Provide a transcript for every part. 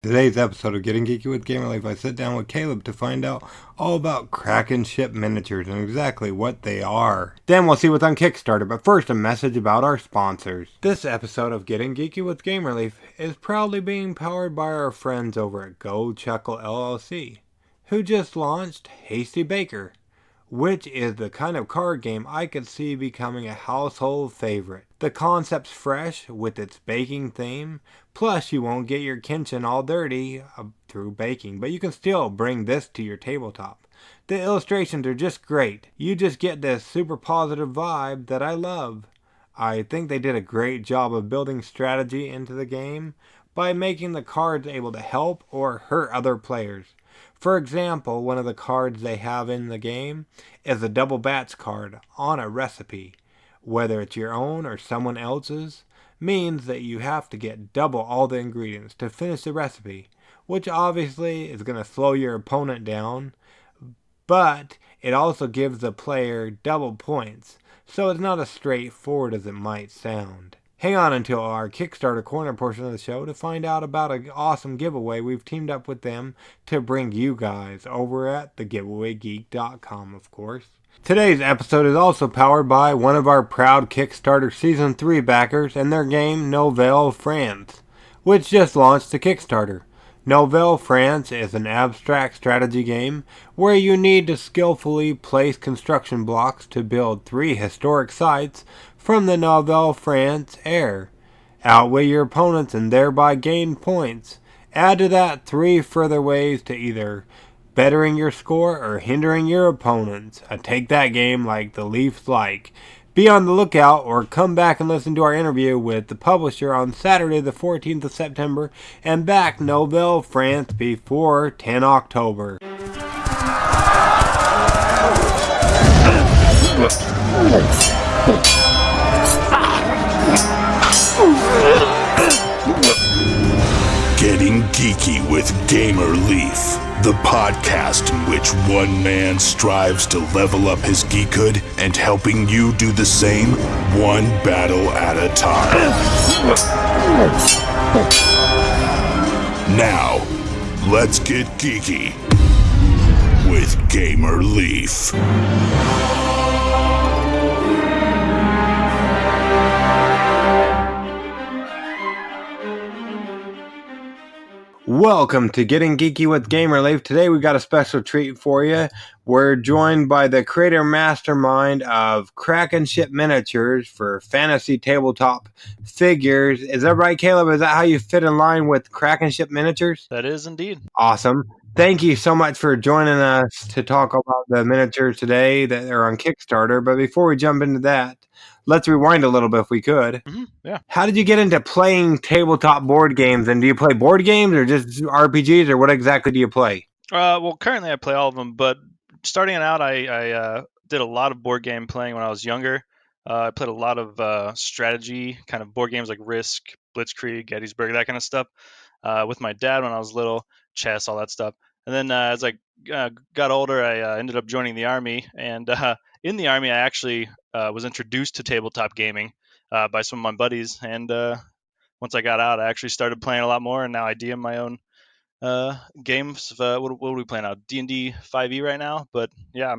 Today's episode of Getting Geeky with Gamer Life, I sit down with Caleb to find out all about Krakenship miniatures and exactly what they are. Then we'll see what's on Kickstarter, but first a message about our sponsors. This episode of Getting Geeky with Gamer Life is proudly being powered by our friends over at Go Chuckle LLC, who just launched Hasty Baker, which is the kind of card game I could see becoming a household favorite. The concept's fresh with its baking theme, plus you won't get your kitchen all dirty through baking, but you can still bring this to your tabletop. The illustrations are just great. You just get this super positive vibe that I love. I think they did a great job of building strategy into the game by making the cards able to help or hurt other players. For example, one of the cards they have in the game is a double bats card on a recipe. Whether it's your own or someone else's, means that you have to get double all the ingredients to finish the recipe, which obviously is going to slow your opponent down, but it also gives the player double points, so it's not as straightforward as it might sound. Hang on until our Kickstarter corner portion of the show to find out about an awesome giveaway we've teamed up with them to bring you guys over at thegiveawaygeek.com, of course. Today's episode is also powered by one of our proud Kickstarter Season 3 backers and their game Nouvelle France, which just launched to Kickstarter. Nouvelle France is an abstract strategy game where you need to skillfully place construction blocks to build 3 historic sites from the Nouvelle France era. Outweigh your opponents and thereby gain points. Add to that 3 further ways to either bettering your score or hindering your opponents. Take that game like the Leafs like. Be on the lookout or come back and listen to our interview with the publisher on Saturday the 14th of September and back Nouvelle France before 10 October. Getting Geeky with Gamer Leaf, the podcast in which one man strives to level up his geekhood and helping you do the same, one battle at a time. Now, let's get geeky with Gamer Leaf. Welcome to Getting Geeky with Gamer Life. Today we got a special treat for you. We're joined by the creator mastermind of Krakenship miniatures for fantasy tabletop figures. Is that right, Caleb? Is that how you fit in line with Krakenship miniatures? That is indeed. Awesome. Thank you so much for joining us to talk about the miniatures today that are on Kickstarter. But before we jump into that, let's rewind a little bit if we could. Yeah. How did you get into playing tabletop board games? And do you play board games or just RPGs, or what exactly do you play? Well, currently I play all of them, but starting out, I did a lot of board game playing when I was younger. I played a lot of strategy kind of board games like Risk, Blitzkrieg, Gettysburg, that kind of stuff with my dad when I was little, chess, all that stuff. And then as I got older, I ended up joining the Army. And in the Army, I actually was introduced to tabletop gaming by some of my buddies. And once I got out, I actually started playing a lot more. And now I DM my own games. What are we playing now? D&D 5e right now. But yeah,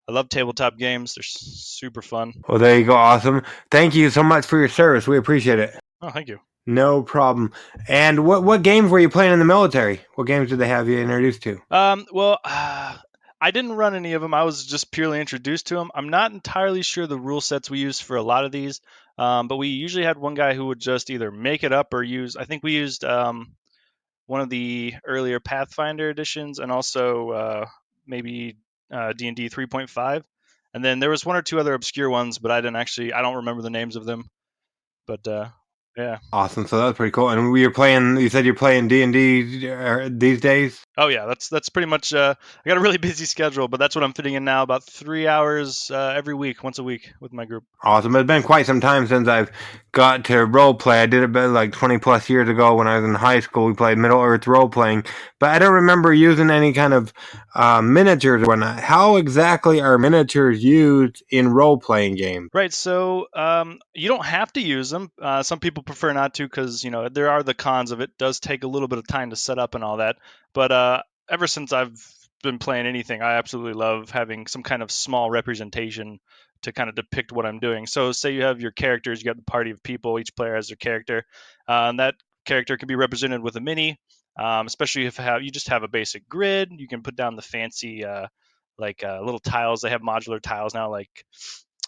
I love tabletop games. They're super fun. Well, there you go. Awesome. Thank you so much for your service. We appreciate it. Oh, thank you. No problem. And what games were you playing in the military? What games did they have you introduced to? Well, I didn't run any of them. I was just purely introduced to them. I'm not entirely sure the rule sets we used for a lot of these, but we usually had one guy who would just either make it up or use. I think we used one of the earlier Pathfinder editions, and also maybe D&D 3.5. And then there was one or two other obscure ones, but I don't remember the names of them. But yeah. Awesome. So that's pretty cool. And you said you're playing D&D these days? Oh yeah, that's pretty much. I got a really busy schedule, but that's what I'm fitting in now. About 3 hours every week, once a week with my group. Awesome. It's been quite some time since I've got to role play. I did it like 20 plus years ago when I was in high school. We played Middle Earth role playing, but I don't remember using any kind of miniatures or whatnot. How exactly are miniatures used in role playing games? Right. So you don't have to use them. Some people prefer not to because there are the cons of it. It does take a little bit of time to set up and all that. But ever since I've been playing anything, I absolutely love having some kind of small representation to kind of depict what I'm doing. So say you have your characters, you got the party of people. Each player has their character, and that character can be represented with a mini. Especially if you just have a basic grid, you can put down the fancy little tiles. They have modular tiles now, like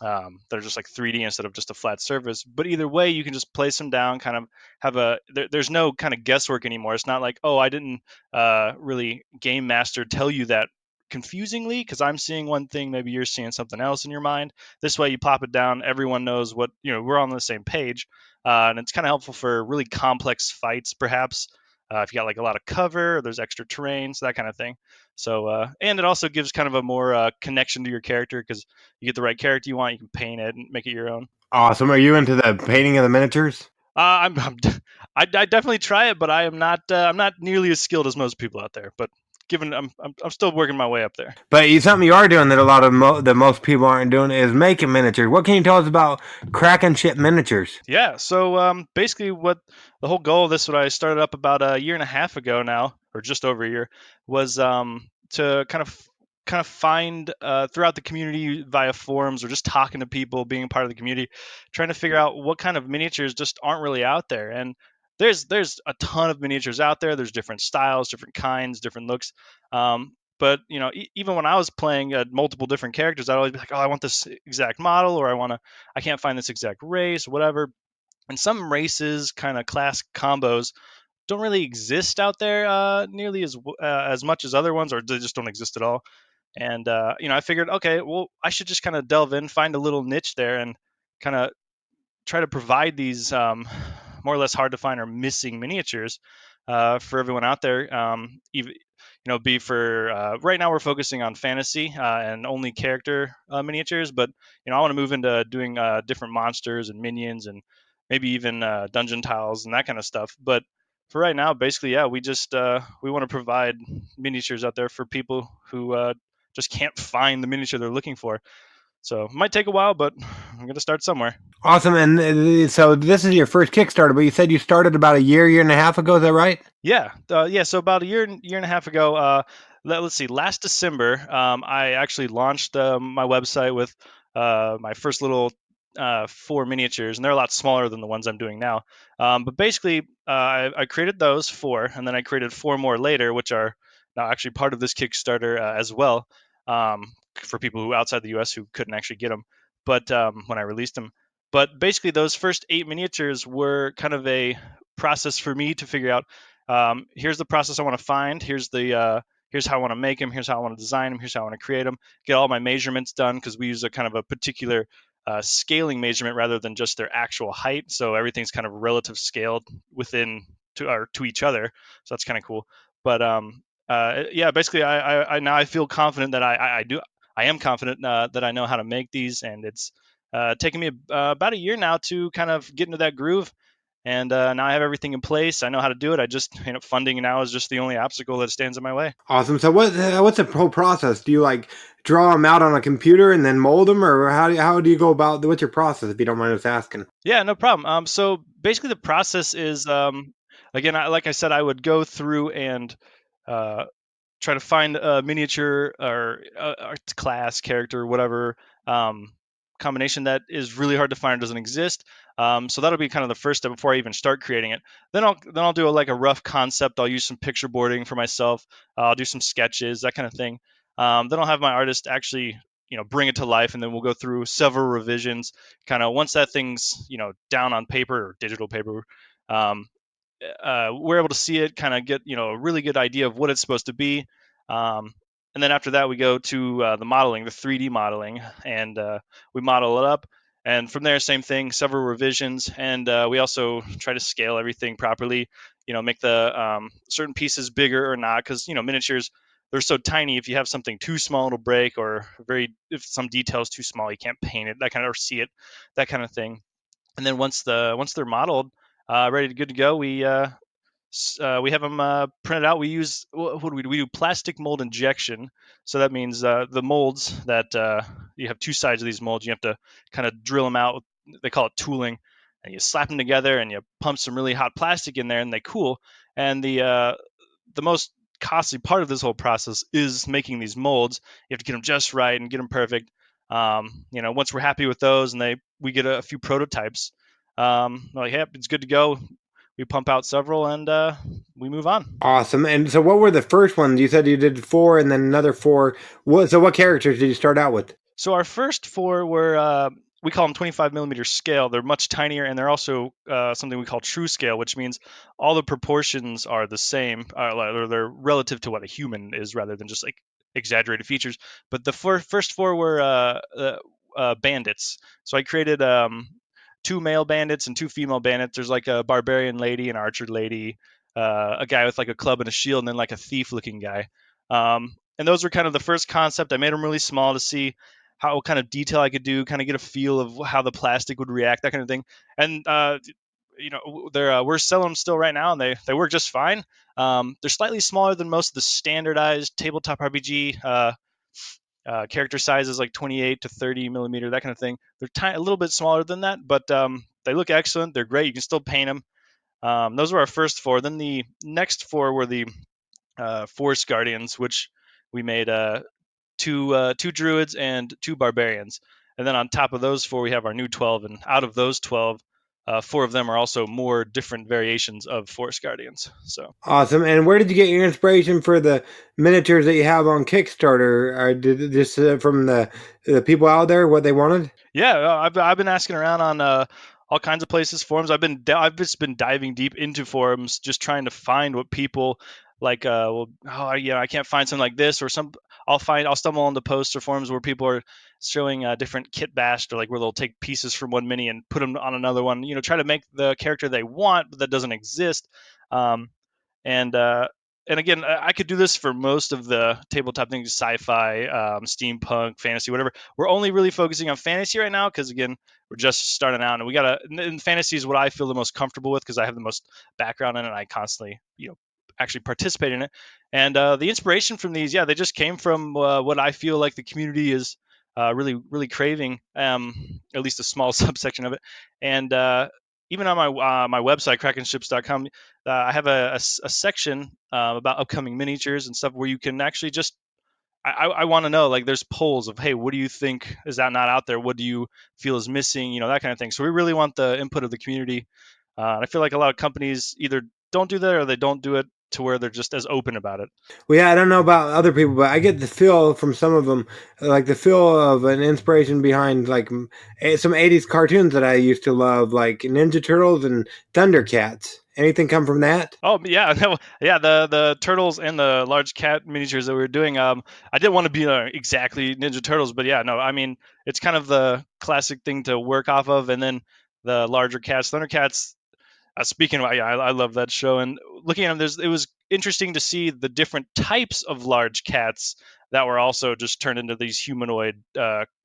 that are just like 3D instead of just a flat surface. But either way, you can just place them down, kind of have there's no kind of guesswork anymore. It's not like, oh, I didn't really game master tell you that confusingly because I'm seeing one thing, maybe you're seeing something else in your mind. This way, you pop it down, everyone knows what, we're on the same page. And it's kind of helpful for really complex fights, perhaps. If you got like a lot of cover, or there's extra terrain, so that kind of thing. So, and it also gives kind of a more connection to your character because you get the right character you want, you can paint it and make it your own. Awesome. Are you into the painting of the miniatures? I'm I definitely try it, but I am not. I'm not nearly as skilled as most people out there. But given I'm still working my way up there. But something you are doing that a lot of that most people aren't doing is making miniatures. What can you tell us about Krakenship miniatures? Yeah. So basically, what the whole goal of this, what I started up about a year and a half ago now, or just over a year, was to kind of find throughout the community via forums or just talking to people, being a part of the community, trying to figure out what kind of miniatures just aren't really out there. And there's a ton of miniatures out there. There's different styles, different kinds, different looks. But even when I was playing multiple different characters, I'd always be like, oh, I want this exact model, or I can't find this exact race, whatever. And some races, kind of class combos, don't really exist out there nearly as much as other ones, or they just don't exist at all. And I figured, okay, well, I should just kind of delve in, find a little niche there, and kind of try to provide these more or less hard to find or missing miniatures for everyone out there. Even be for right now we're focusing on fantasy and only character miniatures, but I want to move into doing different monsters and minions and maybe even dungeon tiles and that kind of stuff. But for right now, basically, yeah, we just we want to provide miniatures out there for people who just can't find the miniature they're looking for. So it might take a while, but I'm gonna start somewhere. Awesome. And so this is your first Kickstarter, but you said you started about a year and a half ago. Is that right? Yeah, yeah. So about a year and a half ago, let's see, last December, I actually launched my website with my first little 4 miniatures, and they're a lot smaller than the ones I'm doing now. But basically, I created those 4, and then I created 4 more later, which are now actually part of this Kickstarter as well, for people who outside the U.S. who couldn't actually get them. But when I released them, but basically, those first 8 miniatures were kind of a process for me to figure out here's the process I want to find. Here's how I want to make them. Here's how I want to design them. Here's how I want to create them. Get all my measurements done because we use a kind of a particular scaling measurement rather than just their actual height. So everything's kind of relative scaled within to each other. So that's kind of cool. But yeah, basically, I now I feel confident that I am confident that I know how to make these, and it's taken me about a year now to kind of get into that groove. And now I have everything in place. I know how to do it. I just, funding now is just the only obstacle that stands in my way. Awesome. So what's the whole process? Do you like draw them out on a computer and then mold them, or how do you go about? What's your process? If you don't mind us asking. Yeah, no problem. So basically, the process is, again, like I said, I would go through and uh, try to find a miniature or class, character, whatever combination that is really hard to find or doesn't exist. So that'll be kind of the first step before I even start creating it. Then I'll do like a rough concept. I'll use some picture boarding for myself. I'll do some sketches, that kind of thing. Then I'll have my artist actually bring it to life, and then we'll go through several revisions. Kind of once that thing's down on paper or digital paper. Um, we're able to see it, kind of get a really good idea of what it's supposed to be. Um, and then after that, we go to the modeling, the 3D modeling, and we model it up. And from there, same thing, several revisions, and we also try to scale everything properly. make the certain pieces bigger or not, because miniatures, they're so tiny. If you have something too small, it'll break, or if some detail is too small, you can't paint it, that kind of, or see it, that kind of thing. And then once they're modeled, ready to good to go, we have them printed out. We use what do we do? We do plastic mold injection. So that means the molds that you have two sides of these molds. You have to kind of drill them out. They call it tooling, and you slap them together and you pump some really hot plastic in there, and they cool. And the most costly part of this whole process is making these molds. You have to get them just right and get them perfect. Once we're happy with those, and we get a few prototypes, like, yep, it's good to go. We pump out several, and we move on. Awesome. And so, what were the first ones? You said you did four, and then another four. What characters did you start out with? So our first four were we call them 25 millimeter scale. They're much tinier, and they're also something we call true scale, which means all the proportions are the same, or they're relative to what a human is, rather than just like exaggerated features. But the first four were bandits. So I created two male bandits and two female bandits. There's like a barbarian lady, an archer lady, a guy with like a club and a shield, and then like a thief looking guy. And those were kind of the first concept. I made them really small to see what kind of detail I could do, kind of get a feel of how the plastic would react, that kind of thing. And we're selling them still right now, and they work just fine. They're slightly smaller than most of the standardized tabletop RPG character sizes, like 28 to 30 millimeter, that kind of thing. They're a little bit smaller than that, but they look excellent. They're great. You can still paint them. Those were our first four. Then the next four were the Forest Guardians, which we made two druids and two barbarians. And then on top of those four, we have our new 12. And out of those 12, four of them are also more different variations of Forest Guardians. So Awesome. And where did you get your inspiration for the miniatures that you have on Kickstarter? Or did it just from the people out there what they wanted? yeah, I've been asking around on all kinds of places, forums. I've just been diving deep into forums, just trying to find what people like. I can't find something like this, or some. I'll stumble on the posts or forums where people are showing different kit bashed, or like where they'll take pieces from one mini and put them on another one. Try to make the character they want, but that doesn't exist. Um, and and again, I could do this for most of the tabletop things: sci-fi, steampunk, fantasy, whatever. We're only really focusing on fantasy right now because, again, we're just starting out, and and fantasy is what I feel the most comfortable with because I have the most background in it. And I constantly, actually participate in it. And the inspiration from these, yeah, they just came from what I feel like the community is really, really craving, at least a small subsection of it. And even on my website, krakenships.com, I have a section about upcoming miniatures and stuff where you can actually just I want to know, like, there's polls of, hey, what do you think is that not out there? What do you feel is missing? That kind of thing. So we really want the input of the community. And I feel like a lot of companies either don't do that or they don't do it to where they're just as open about it. Well, yeah, I don't know about other people, but I get the feel from some of them, like the feel of an inspiration behind like some '80s cartoons that I used to love, like Ninja Turtles and Thundercats. Anything come from that? Oh yeah, no, yeah. The turtles and the large cat miniatures that we were doing. I didn't want to be exactly Ninja Turtles, but yeah, no. I mean, it's kind of the classic thing to work off of, and then the larger cats, Thundercats. Speaking of, yeah, I love that show. And looking at them, it was interesting to see the different types of large cats that were also just turned into these humanoid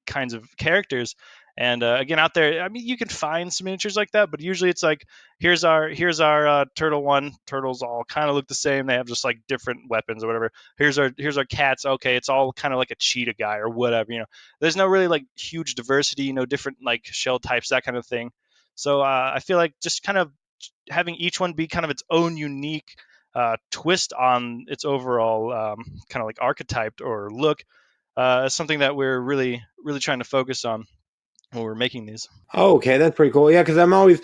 kinds of characters. And again, out there, I mean, you can find some miniatures like that, but usually it's like, here's our turtle one. Turtles all kind of look the same. They have just like different weapons or whatever. Here's our cats. Okay, it's all kind of like a cheetah guy or whatever. There's no really like huge diversity. Different like shell types, that kind of thing. So I feel like just kind of having each one be kind of its own unique twist on its overall kind of like archetype or look is something that we're really, really trying to focus on when we're making these. Oh, okay, that's pretty cool. Yeah, because I'm always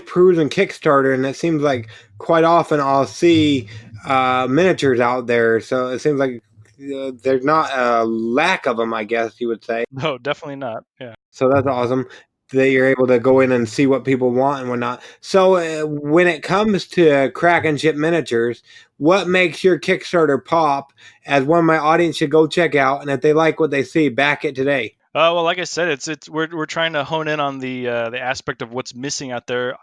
perusing Kickstarter, and it seems like quite often I'll see miniatures out there. So it seems like there's not a lack of them, I guess you would say. No, definitely not. Yeah. So that's awesome that you're able to go in and see what people want and whatnot. So when it comes to Kraken Ship miniatures, what makes your Kickstarter pop as one my audience should go check out, and if they like what they see, back it today? Well, like I said, it's we're trying to hone in on the aspect of what's missing out there.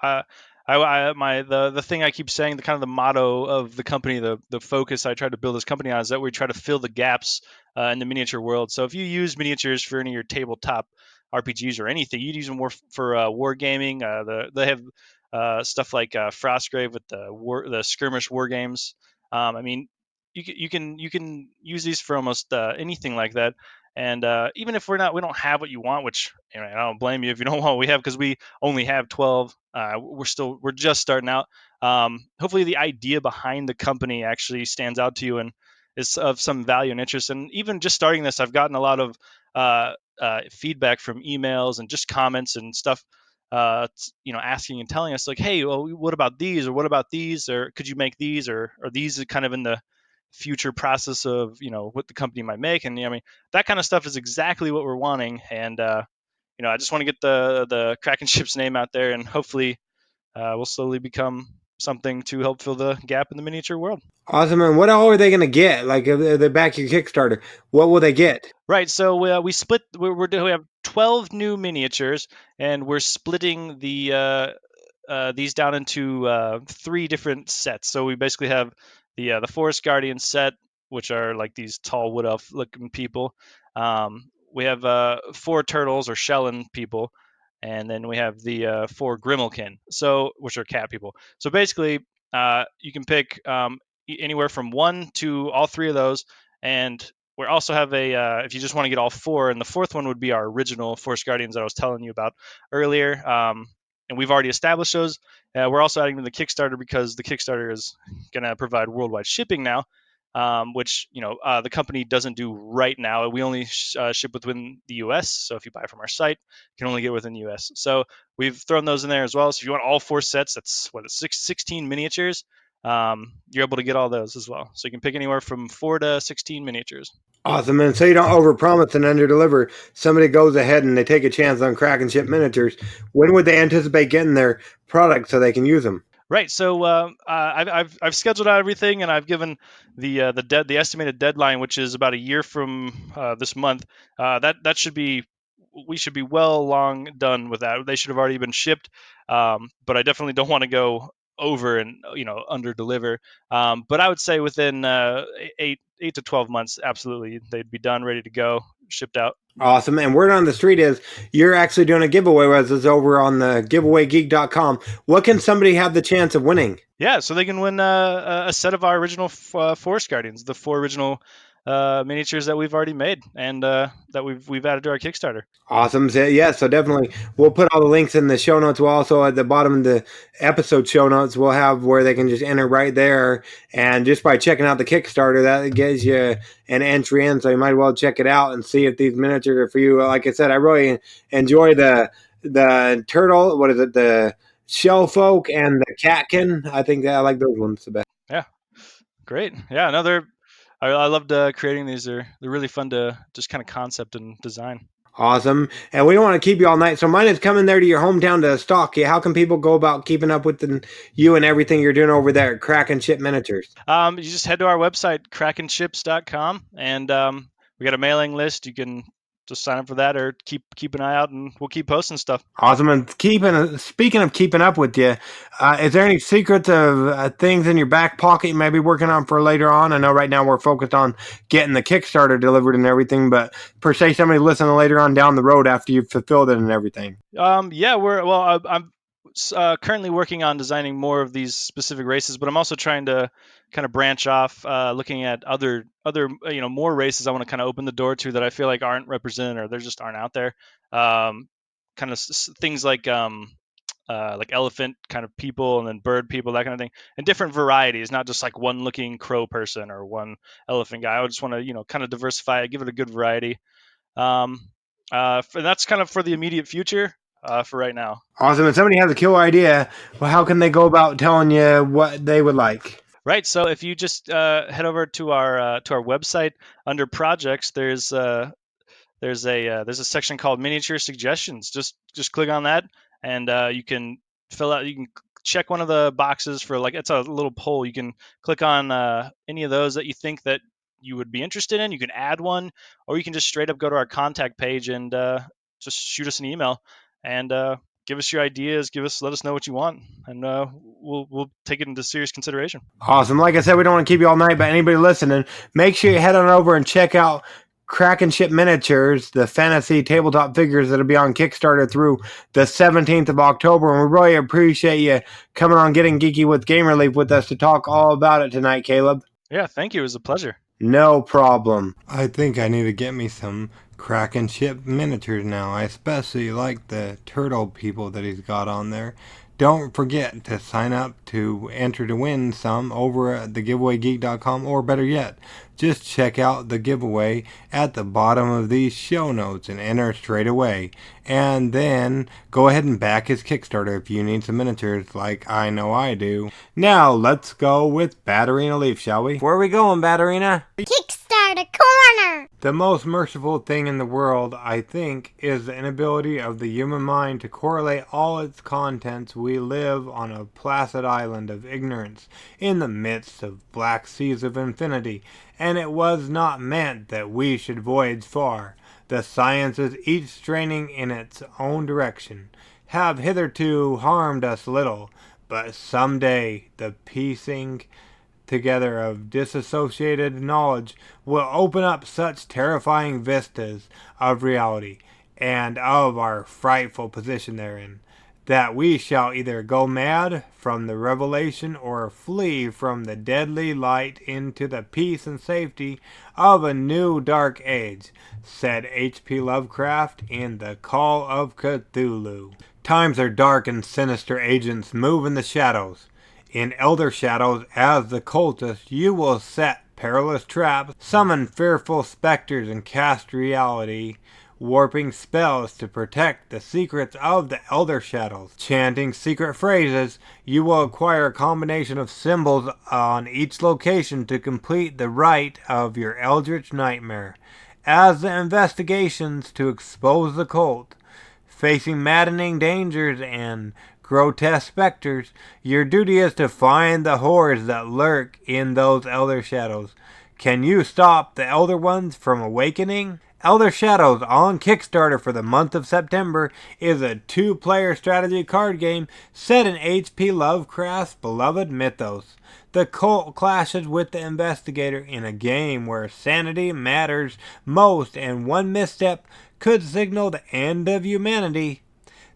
The thing I keep saying, the kind of the motto of the company, the focus I try to build this company on is that we try to fill the gaps in the miniature world. So if you use miniatures for any of your tabletop RPGs or anything, you'd use them more for wargaming. They have stuff like Frostgrave with the skirmish war games. I mean, you can use these for almost anything like that. And even if we don't have what you want, which I don't blame you if you don't want what we have, because we only have 12. We're just starting out. Hopefully, the idea behind the company actually stands out to you and is of some value and interest. And even just starting this, I've gotten a lot of feedback from emails and just comments and stuff. Asking and telling us like, hey, well, what about these, or what about these, or could you make these, or are these kind of in the future process of what the company might make. And I mean, that kind of stuff is exactly what we're wanting. And I just want to get the Krakenships name out there, and hopefully we'll slowly become something to help fill the gap in the miniature world. Awesome. And what all are they going to get? Like, if they back your Kickstarter, what will they get? Right. So we split. We have 12 new miniatures, and we're splitting these down into three different sets. So we basically have the Forest Guardian set, which are like these tall wood elf looking people. We have four turtles or Shellin people, and then we have the four Grimalkin, so which are cat people. So basically, you can pick anywhere from one to all three of those, and we also have if you just want to get all four, and the fourth one would be our original Forest Guardians that I was telling you about earlier. And we've already established those. We're also adding to the Kickstarter because the Kickstarter is going to provide worldwide shipping now, which the company doesn't do right now. We only ship within the U.S. So if you buy from our site, you can only get within the U.S. So we've thrown those in there as well. So if you want all four sets, that's 16 miniatures. You're able to get all those as well. So you can pick anywhere from 4 to 16 miniatures. Awesome. And so you don't overpromise and underdeliver. Somebody goes ahead and they take a chance on Krakenship miniatures. When would they anticipate getting their product so they can use them? Right. So I've scheduled out everything, and I've given the estimated deadline, which is about a year from this month. That should be we should be well long done with that. They should have already been shipped, but I definitely don't want to go over and under deliver. But I would say within 8 to 12 months, absolutely, they'd be done, ready to go, shipped out. Awesome. And word on the street is you're actually doing a giveaway with us over on the giveawaygeek.com. What can somebody have the chance of winning? Yeah, so they can win a set of our original Forest Guardians, the four original miniatures that we've already made and that we've added to our Kickstarter. Awesome. So, yeah, so definitely we'll put all the links in the show notes. We'll also at the bottom of the episode show notes, we'll have where they can just enter right there. And just by checking out the Kickstarter, that gives you an entry in. So you might as well check it out and see if these miniatures are for you. Like I said, I really enjoy the turtle. What is it? The shell folk and the catkin. I think that I like those ones the best. Yeah, great. Yeah, I loved creating these. They're really fun to just kind of concept and design. Awesome. And we don't want to keep you all night. So mine is coming there to your hometown to stalk you. How can people go about keeping up with you and everything you're doing over there at Krakenship Miniatures? You just head to our website, krakenships.com, and we got a mailing list. You can just sign up for that, or keep an eye out, and we'll keep posting stuff. Awesome. And speaking of keeping up with you, is there any secrets of things in your back pocket you may be working on for later on? I know right now we're focused on getting the Kickstarter delivered and everything, but per se, somebody listening later on down the road after you've fulfilled it and everything. Yeah, I'm currently working on designing more of these specific races, but I'm also trying to kind of branch off, looking at other more races I want to kind of open the door to that I feel like aren't represented or they just aren't out there. Kind of things like elephant kind of people and then bird people, that kind of thing, and different varieties, not just like one looking crow person or one elephant guy. I would just want to kind of diversify it, give it a good variety. Um, that's kind of for the immediate future. For right now. Awesome. If somebody has a killer idea, well, how can they go about telling you what they would like? Right. So if you just head over to our website under projects, there's a section called miniature suggestions. Just click on that, and you can you can check one of the boxes for like it's a little poll. You can click on any of those that you think that you would be interested in. You can add one, or you can just straight up go to our contact page and just shoot us an email, and give us your ideas, let us know what you want, and we'll take it into serious consideration. Awesome. Like I said, we don't want to keep you all night, but anybody listening, make sure you head on over and check out Krakenship Miniatures, the fantasy tabletop figures that'll be on Kickstarter through the 17th of October. And we really appreciate you coming on Getting Geeky with Game Relief with us to talk all about it tonight, Caleb. Yeah, thank you. It was a pleasure. No problem. I think I need to get me some Krakenship miniatures now. I especially like the turtle people that he's got on there. Don't forget to sign up to enter to win some over at thegiveawaygeek.com, or better yet, just check out the giveaway at the bottom of these show notes and enter straight away. And then go ahead and back his Kickstarter if you need some miniatures like I know I do. Now let's go with Batterina Leaf, shall we? Where are we going, Batterina? Kickstarter corner! The most merciful thing in the world, I think, is the inability of the human mind to correlate all its contents. We live on a placid island of ignorance in the midst of black seas of infinity, and it was not meant that we should voyage far. The sciences, each straining in its own direction, have hitherto harmed us little, but someday the piecing together of disassociated knowledge will open up such terrifying vistas of reality and of our frightful position therein, that we shall either go mad from the revelation or flee from the deadly light into the peace and safety of a new dark age, said H.P. Lovecraft in The Call of Cthulhu. Times are dark and sinister agents move in the shadows. In elder shadows, as the cultist, you will set perilous traps, summon fearful specters, and cast reality warping spells to protect the secrets of the elder shadows. Chanting secret phrases, you will acquire a combination of symbols on each location to complete the rite of your eldritch nightmare. As the investigations to expose the cult, facing maddening dangers and grotesque specters, your duty is to find the horrors that lurk in those elder shadows. Can you stop the elder ones from awakening? Elder Shadows on Kickstarter for the month of September is a 2-player strategy card game set in H.P. Lovecraft's beloved mythos. The cult clashes with the investigator in a game where sanity matters most, and one misstep could signal the end of humanity.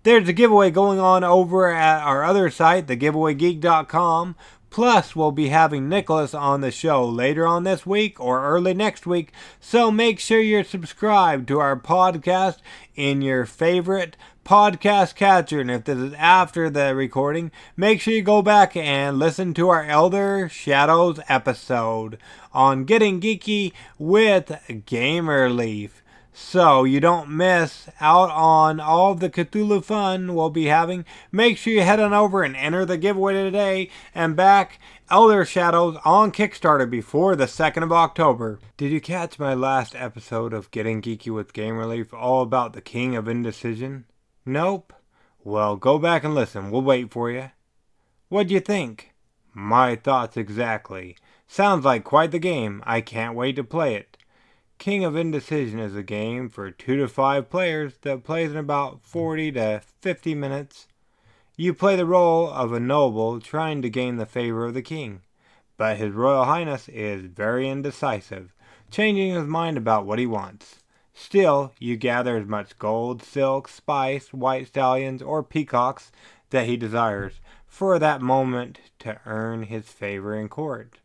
There's a giveaway going on over at our other site, thegiveawaygeek.com. Plus, we'll be having Nicholas on the show later on this week or early next week, so make sure you're subscribed to our podcast in your favorite podcast catcher. And if this is after the recording, make sure you go back and listen to our Elder Shadows episode on Getting Geeky with Gamer Leaf, so you don't miss out on all the Cthulhu fun we'll be having. Make sure you head on over and enter the giveaway today and back Elder Shadows on Kickstarter before the 2nd of October. Did you catch my last episode of Getting Geeky with Game Relief all about the King of Indecision? Nope? Well, go back and listen. We'll wait for you. What'd you think? My thoughts exactly. Sounds like quite the game. I can't wait to play it. King of Indecision is a game for 2 to 5 players that plays in about 40 to 50 minutes. You play the role of a noble trying to gain the favor of the king, but His Royal Highness is very indecisive, changing his mind about what he wants. Still, you gather as much gold, silk, spice, white stallions, or peacocks that he desires for that moment to earn his favor in court.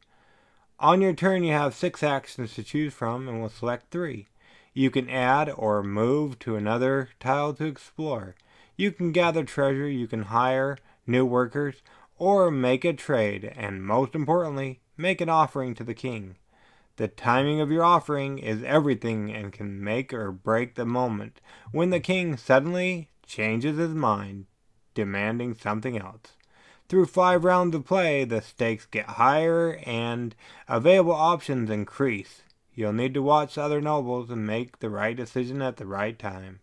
On your turn, you have 6 actions to choose from and will select 3. You can add or move to another tile to explore. You can gather treasure, you can hire new workers, or make a trade, and most importantly, make an offering to the king. The timing of your offering is everything and can make or break the moment when the king suddenly changes his mind, demanding something else. Through 5 rounds of play, the stakes get higher and available options increase. You'll need to watch other nobles and make the right decision at the right time.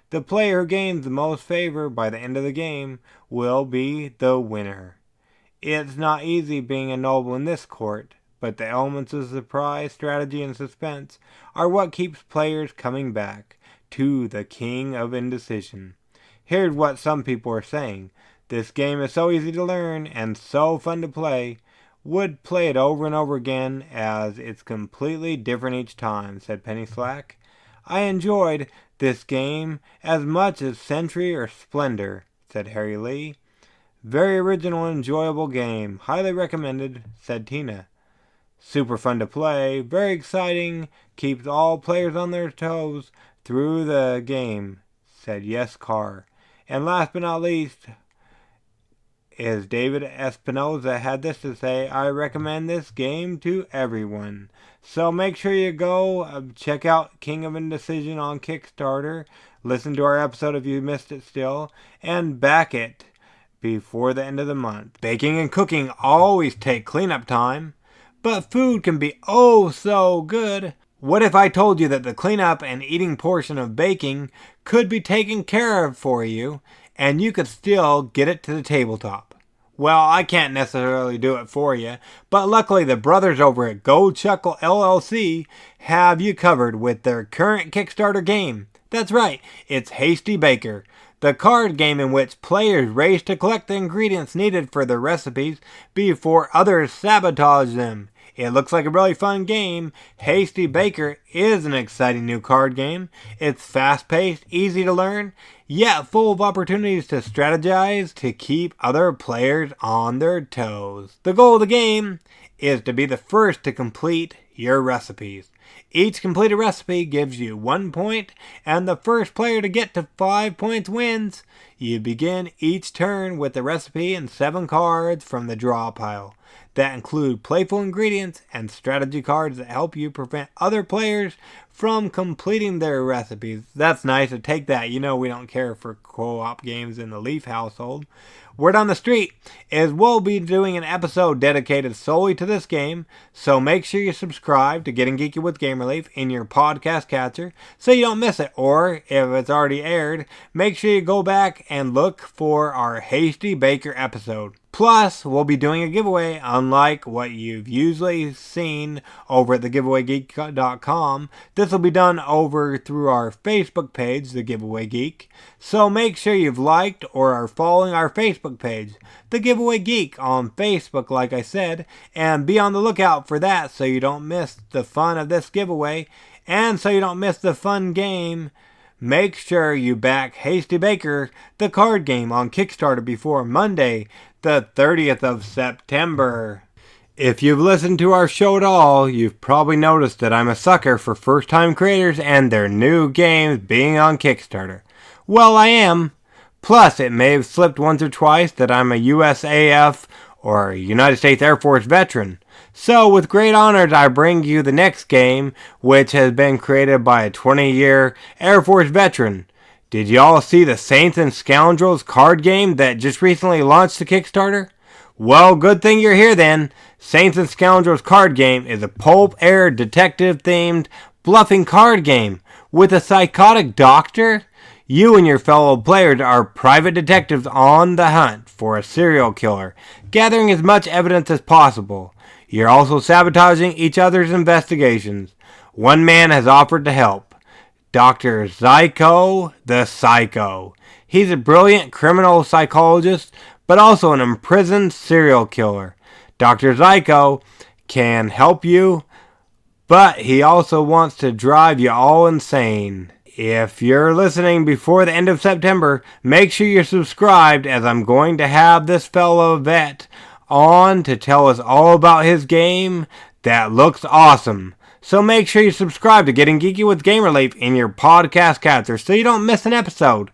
The player who gains the most favor by the end of the game will be the winner. It's not easy being a noble in this court, but the elements of surprise, strategy, and suspense are what keeps players coming back to the King of Indecision. Here's what some people are saying. This game is so easy to learn and so fun to play. Would play it over and over again as it's completely different each time, said Penny Slack. I enjoyed this game as much as Century or Splendor, said Harry Lee. Very original and enjoyable game. Highly recommended, said Tina. Super fun to play. Very exciting. Keeps all players on their toes through the game, said Yes Carr. And last but not least, is David Espinoza had this to say, I recommend this game to everyone. So make sure you go check out King of Indecision on Kickstarter. Listen to our episode if you missed it still. And back it before the end of the month. Baking and cooking always take cleanup time, but food can be oh so good. What if I told you that the cleanup and eating portion of baking could be taken care of for you, and you could still get it to the tabletop? Well, I can't necessarily do it for you, but luckily the brothers over at Go Chuckle LLC have you covered with their current Kickstarter game. That's right, it's Hasty Baker, the card game in which players race to collect the ingredients needed for their recipes before others sabotage them. It looks like a really fun game. Hasty Baker is an exciting new card game. It's fast-paced, easy to learn, yet full of opportunities to strategize to keep other players on their toes. The goal of the game is to be the first to complete your recipes. Each completed recipe gives you 1 point, and the first player to get to 5 points wins. You begin each turn with the recipe and 7 cards from the draw pile that include playful ingredients and strategy cards that help you prevent other players from completing their recipes. That's nice to take that. You know we don't care for co-op games in the Leaf household. Word on the street is we'll be doing an episode dedicated solely to this game, so make sure you subscribe to Getting Geeky with Game Relief in your podcast catcher so you don't miss it, or if it's already aired, make sure you go back and look for our Hasty Baker episode. Plus, we'll be doing a giveaway, unlike what you've usually seen over at thegiveawaygeek.com. This will be done over through our Facebook page, The Giveaway Geek. So make sure you've liked or are following our Facebook page, The Giveaway Geek, on Facebook, like I said, and be on the lookout for that so you don't miss the fun of this giveaway, and so you don't miss the fun game. Make sure you back Hasty Baker, the card game, on Kickstarter before Monday, the 30th of September. If you've listened to our show at all, you've probably noticed that I'm a sucker for first-time creators and their new games being on Kickstarter. Well, I am. Plus, it may have slipped once or twice that I'm a USAF or United States Air Force veteran. So, with great honors, I bring you the next game, which has been created by a 20-year Air Force veteran. Did y'all see the Saints and Scoundrels card game that just recently launched to Kickstarter? Well, good thing you're here then. Saints and Scoundrels card game is a pulp-air detective-themed bluffing card game with a psychotic doctor. You and your fellow players are private detectives on the hunt for a serial killer, gathering as much evidence as possible. You're also sabotaging each other's investigations. One man has offered to help. Dr. Zyko the Psycho. He's a brilliant criminal psychologist, but also an imprisoned serial killer. Dr. Zyko can help you, but he also wants to drive you all insane. If you're listening before the end of September, make sure you're subscribed, as I'm going to have this fellow vet on to tell us all about his game that looks awesome. So make sure you subscribe to Getting Geeky with Game Relief in your podcast catcher so you don't miss an episode.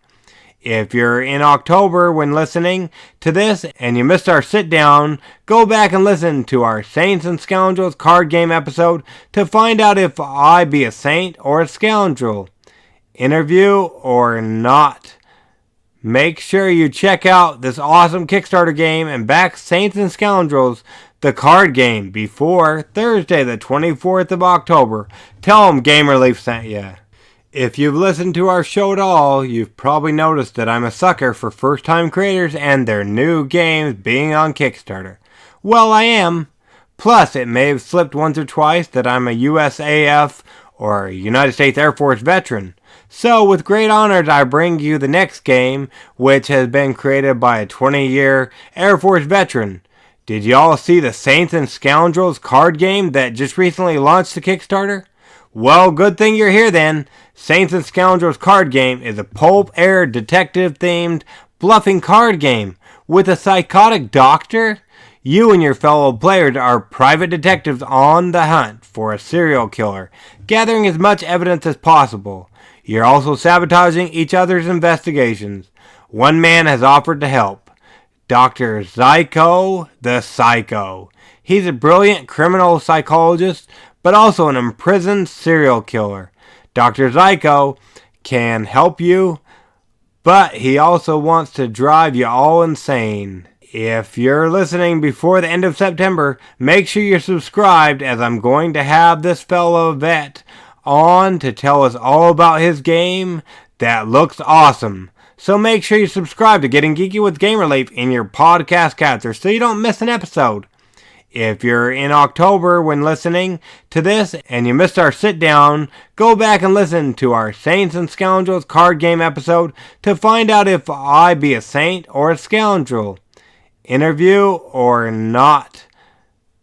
If you're in October when listening to this and you missed our sit down, go back and listen to our Saints and Scoundrels card game episode to find out if I be a saint or a scoundrel. Interview or not. Make sure you check out this awesome Kickstarter game and back Saints and Scoundrels, the card game, before Thursday the 24th of October. Tell them Game Relief sent you. If you've listened to our show at all, you've probably noticed that I'm a sucker for first-time creators and their new games being on Kickstarter. Well, I am. Plus, it may have slipped once or twice that I'm a USAF or a United States Air Force veteran. So with great honors, I bring you the next game, which has been created by a 20-year Air Force veteran. Did y'all see the Saints and Scoundrels card game that just recently launched the Kickstarter? Well, good thing you're here then. Saints and Scoundrels card game is a pulp air detective-themed bluffing card game with a psychotic doctor. You and your fellow players are private detectives on the hunt for a serial killer, gathering as much evidence as possible. You're also sabotaging each other's investigations. One man has offered to help. Dr. Zyko the Psycho. He's a brilliant criminal psychologist, but also an imprisoned serial killer. Dr. Zyko can help you, but he also wants to drive you all insane. If you're listening before the end of September, make sure you're subscribed, as I'm going to have this fellow vet on to tell us all about his game that looks awesome. So make sure you subscribe to Getting Geeky with Game Relief in your podcast catcher so you don't miss an episode. If you're in October when listening to this and you missed our sit down, go back and listen to our Saints and Scoundrels card game episode to find out if I be a saint or a scoundrel. Interview or not.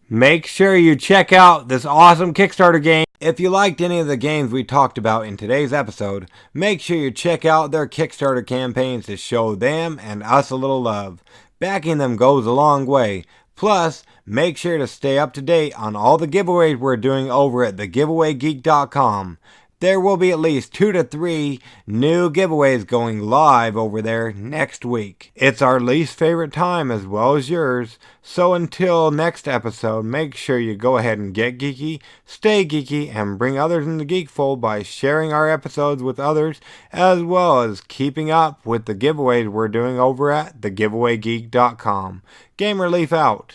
Make sure you check out this awesome Kickstarter game. If you liked any of the games we talked about in today's episode, make sure you check out their Kickstarter campaigns to show them and us a little love. Backing them goes a long way. Plus, make sure to stay up to date on all the giveaways we're doing over at thegiveawaygeek.com. There will be at least 2 to 3 new giveaways going live over there next week. It's our least favorite time as well as yours. So until next episode, make sure you go ahead and get geeky, stay geeky, and bring others in the geek fold by sharing our episodes with others, as well as keeping up with the giveaways we're doing over at thegiveawaygeek.com. Game Relief out.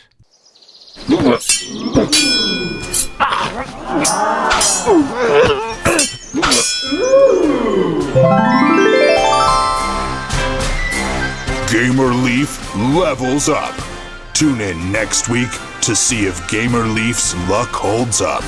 Gamer Leaf levels up. Tune in next week to see if Gamer Leaf's luck holds up.